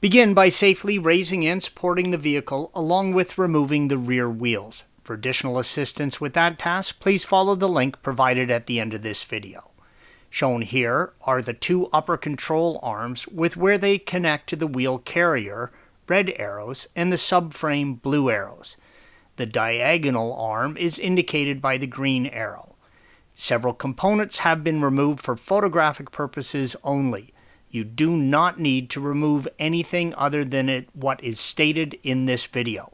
Begin by safely raising and supporting the vehicle along with removing the rear wheels. For additional assistance with that task, please follow the link provided at the end of this video. Shown here are the two upper control arms with where they connect to the wheel carrier, red arrows, and the subframe, blue arrows. The diagonal arm is indicated by the green arrow. Several components have been removed for photographic purposes only. You do not need to remove anything other than what is stated in this video.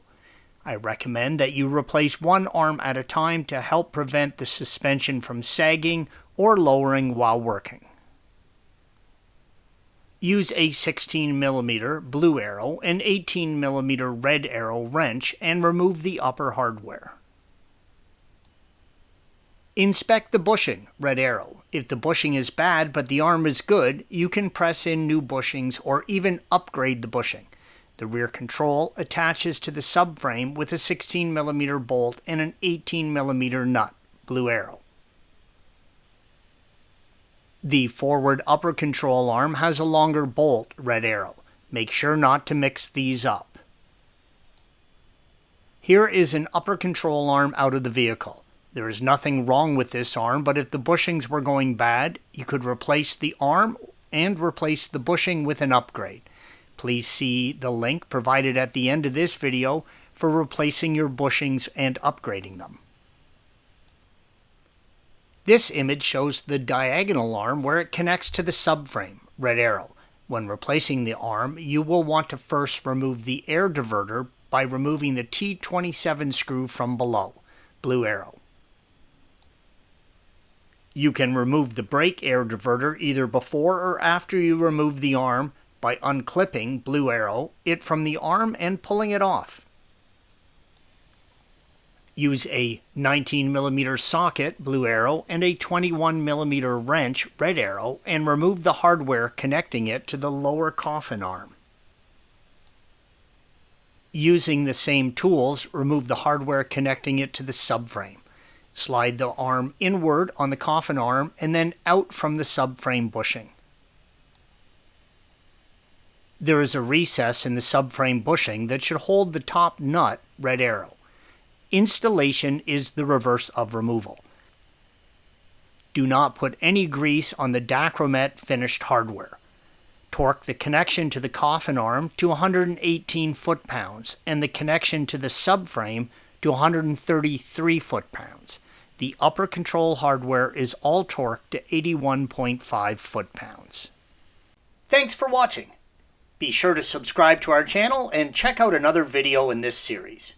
I recommend that you replace one arm at a time to help prevent the suspension from sagging or lowering while working. Use a 16mm blue arrow and 18mm red arrow wrench and remove the upper hardware. Inspect the bushing, red arrow. If the bushing is bad but the arm is good, you can press in new bushings or even upgrade the bushing. The rear control attaches to the subframe with a 16mm bolt and an 18mm nut, blue arrow. The forward upper control arm has a longer bolt, red arrow. Make sure not to mix these up. Here is an upper control arm out of the vehicle. There is nothing wrong with this arm, but if the bushings were going bad, you could replace the arm and replace the bushing with an upgrade. Please see the link provided at the end of this video for replacing your bushings and upgrading them. This image shows the diagonal arm where it connects to the subframe, red arrow. When replacing the arm, you will want to first remove the air diverter by removing the T27 screw from below, blue arrow. You can remove the brake air diverter either before or after you remove the arm by unclipping, blue arrow, it from the arm and pulling it off. Use a 19mm socket, blue arrow, and a 21mm wrench, red arrow, and remove the hardware connecting it to the lower coffin arm. Using the same tools, remove the hardware connecting it to the subframe. Slide the arm inward on the coffin arm and then out from the subframe bushing. There is a recess in the subframe bushing that should hold the top nut, red arrow. Installation is the reverse of removal. Do not put any grease on the Dacromet finished hardware. Torque the connection to the coffin arm to 118 foot-pounds and the connection to the subframe to 133 foot-pounds. The upper control hardware is all torqued to 81.5 foot-pounds. Thanks for watching. Be sure to subscribe to our channel and check out another video in this series.